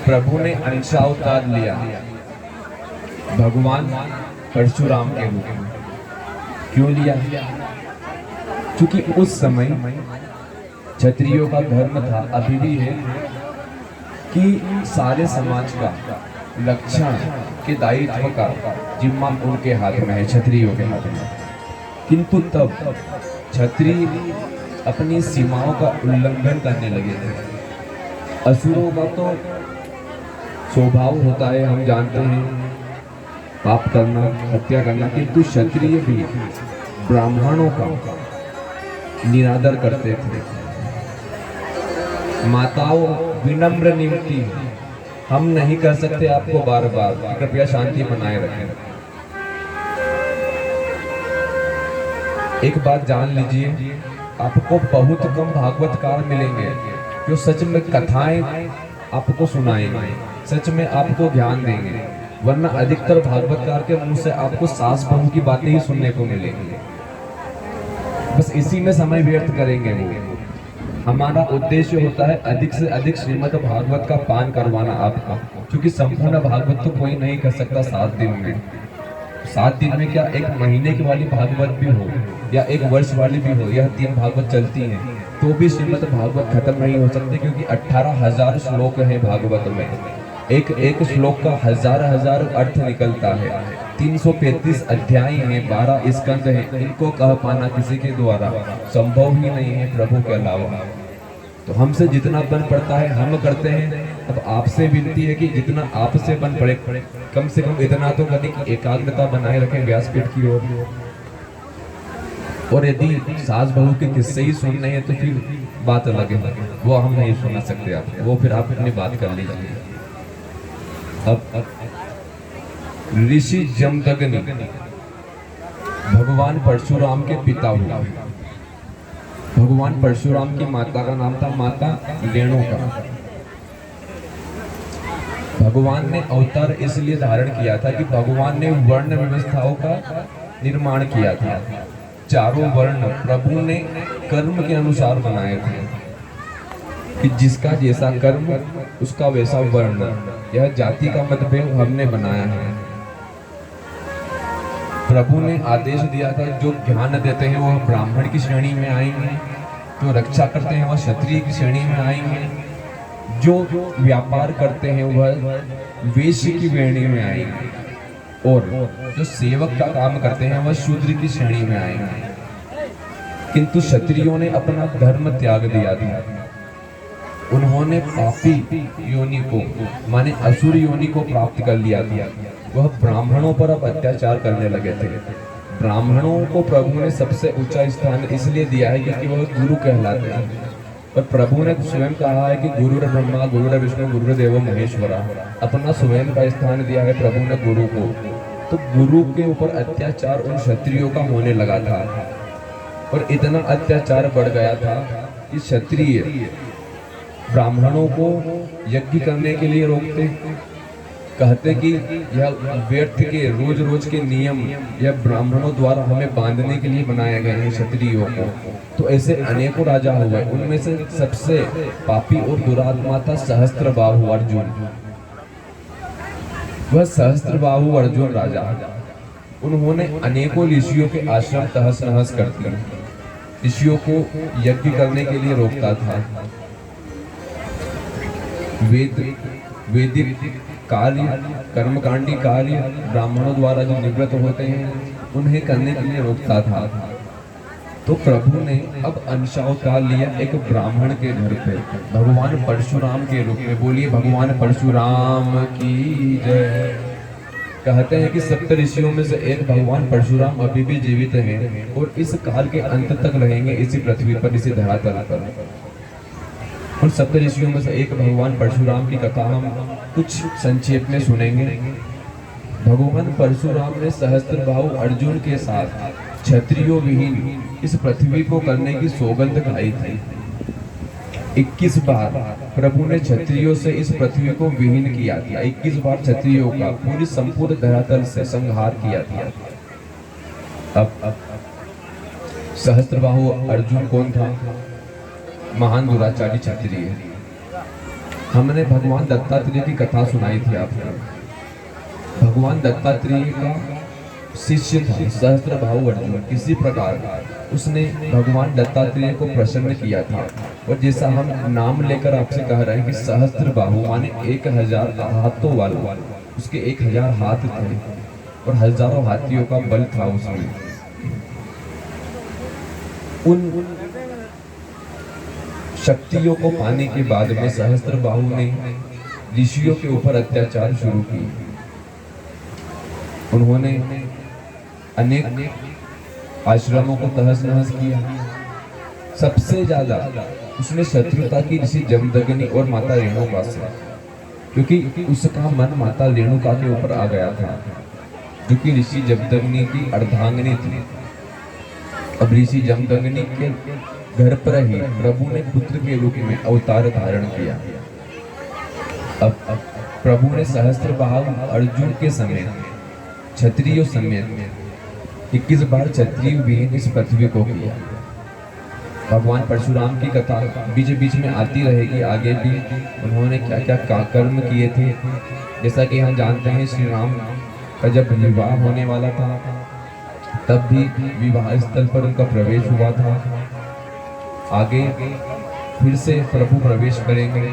प्रभु ने अंशावतार लिया भगवान परशुराम के रूप में। क्यों लिया? क्योंकि उस समय क्षत्रियों का धर्म था, अभी भी है, कि सारे समाज का लक्षण के दायित्व का जिम्मा उनके हाथ में है, क्षत्रियों के हाथ में। किंतु तब क्षत्रिय अपनी सीमाओं का उल्लंघन करने लगे थे। असुरों का तो स्वभाव होता है, हम जानते हैं, पाप करना, हत्या करना, किंतु क्षत्रिय भी ब्राह्मणों का निरादर करते थे। माताओं विनम्र निमती, हम नहीं कर सकते आपको बार बार, कृपया शांति बनाए रखें। एक बात जान लीजिए, आपको बहुत कम भागवतकार मिलेंगे जो सच में कथाएं आपको सुनाएंगे, सच में आपको ज्ञान देंगे, वरना अधिकतर भागवतकार के मुंह से आपको सास बहू की बातें ही सुनने को मिलेंगी। बस इसी में समय व्यर्थ करेंगे वो। हमारा उद्देश्य होता है अधिक से अधिक श्रीमद् भागवत का पान करवाना आपका, क्योंकि संपूर्ण भागवत तो कोई नहीं कर सकता 7 दिन में। 7 दिन में क्या, 1 महीने की वाली भागवत भी हो या 1 वर्ष वाली भी हो, यह 3 भागवत चलती हैं, तो भी श्रीमद् भागवत खत्म नहीं हो सकती, क्योंकि 18,000 श्लोक हैं भागवत में। एक एक श्लोक का हजार अर्थ निकलता है। 335 अध्याय हैं, 12 स्कंद हैं, इनको कह पाना किसी के द्वारा संभव ही नहीं है प्रभु के अलावा। तो हमसे जितना बन पड़ता है हम करते हैं। अब आपसे विनती है कि जितना आपसे बन पड़े, कम से कम इतना तो करें कि एकाग्रता बनाए रखें व्यासपीठ की ओर। और यदि सास बहू के किस्से ही सुनने हैं तो फिर बात अलग है, वो हम नहीं सुना सकते आप, वो फिर आप अपनी बात कर लीजिए। अब ऋषि जमदग्नि भगवान परशुराम के पिता हुआ। भगवान परशुराम की माता का नाम था माता रेणुका। भगवान ने अवतार इसलिए धारण किया था कि भगवान ने वर्ण व्यवस्थाओं का निर्माण किया था। चारों वर्ण प्रभु ने कर्म के अनुसार बनाए थे कि जिसका जैसा कर्म उसका वैसा वर्ण। यह जाति का मतभेद हमने बनाया है। प्रभु ने आदेश दिया था जो ज्ञान देते हैं वह ब्राह्मण की श्रेणी में आएंगे, जो रक्षा करते हैं वह क्षत्रिय की श्रेणी में आएंगे, जो व्यापार करते हैं वह वैश्य की श्रेणी में आएंगे, और जो सेवक का काम करते हैं वह शूद्र की श्रेणी में आएंगे। किंतु क्षत्रियों ने अपना धर्म त्याग दिया था। उन्होंने पापी योनि को, माने असुर योनि को प्राप्त कर लिया था। वह ब्राह्मणों पर अब अत्याचार करने लगे थे। ब्राह्मणों को प्रभु ने सबसे ऊंचा स्थान इसलिए दिया है क्योंकि वह गुरु कहलाते हैं। और प्रभु ने स्वयं कहा है कि गुरुर ब्रह्मा गुरुर विष्णु गुरुदेव महेश्वरा। अपना स्वयं का स्थान दिया है प्रभु ने गुरु को। तो गुरु के ऊपर अत्याचार उन क्षत्रियों का होने लगा था, और इतना अत्याचार बढ़ गया था कि क्षत्रिय ब्राह्मणों को यज्ञ करने के लिए रोकते, कहते कि यह व्यर्थ के रोज रोज के नियम यह ब्राह्मणों द्वारा हमें बांधने के लिए बनाए गए हैं क्षत्रियों को। तो ऐसे अनेकों राजा हुए, उनमें से सबसे पापी और दुरात्मा था सहस्त्रबाहु अर्जुन। वह सहस्त्रबाहु अर्जुन राजा, उन्होंने अनेकों ऋषियों के आश्रम तहस नहस कर दिए। ऋषियों को यज्ञ करने के लिए रोकता था। वैदिक कार्य, कर्मकांडी कार्य ब्राह्मणों द्वारा जो निवृत्त होते हैं उन्हें करने के लिए रोकता था। तो प्रभु ने अब अंशावतार लिया एक ब्राह्मण के घर पे, भगवान परशुराम के रूप में। बोलिए भगवान परशुराम की जय। कहते हैं कि 7 ऋषियों में से एक भगवान परशुराम अभी भी जीवित हैं और इस काल के अंत तक रहेंगे इसी पृथ्वी पर, इसी धरातल पर। उन 7 ऋषियों में से एक भगवान परशुराम की कथा हम कुछ संक्षेप में सुनेंगे। भगवान परशुराम ने सहस्त्रबाहु अर्जुन के साथ क्षत्रियो विहीन इस पृथ्वी को करने की सौगंध खाई थी। 21 बार प्रभु ने क्षत्रियों से इस पृथ्वी को विहीन किया था। 21 बार क्षत्रियों का पूरी संपूर्ण धरातल से संहार किया था। अब सहस्त्रबाहु अर्जुन कौन था? महान दुराचारी क्षत्रिय। हमने भगवान दत्तात्रेय की कथा सुनाई थी आपको। भगवान दत्तात्रेय का शिष्य था सहस्त्रबाहु अर्जुन। किसी प्रकार उसने भगवान दत्तात्रेय को प्रसन्न किया था। और जैसा हम नाम लेकर आपसे कह रहे हैं कि सहस्त्रबाहु माने 1000 हाथों वाला, उसके 1000 हाथ थे और हजारों हाथियों का बल था उसमें। उन शक्तियों को पाने के बाद में सहस्त्रबाहु ने ऋषियों के ऊपर अत्याचार शुरू किए। उन्होंने अनेक आश्रमों को तहस नहस किया। सबसे ज्यादा उसने शत्रुता की ऋषि जमदग्नि और माता रेणुका से, क्योंकि उसका मन माता रेणुका के ऊपर आ गया था, जो कि ऋषि जमदग्नि की अर्धांगिनी थी। अब ऋषि जमदग्नि के घर पर ही प्रभु ने पुत्र के रूप में अवतार धारण किया। अब प्रभु ने सहस्त्रबाहु अर्जुन के समेत, क्षत्रियों समेत 21 बार क्षत्रिय विहीन इस पृथ्वी को किया। भगवान परशुराम की कथा बीच बीच में आती रहेगी, आगे भी उन्होंने क्या क्या कर्म किए थे। जैसा कि हम जानते हैं, श्री राम का जब विवाह होने वाला था तब भी विवाह स्थल पर उनका प्रवेश हुआ था। आगे फिर से प्रभु प्रवेश करेंगे।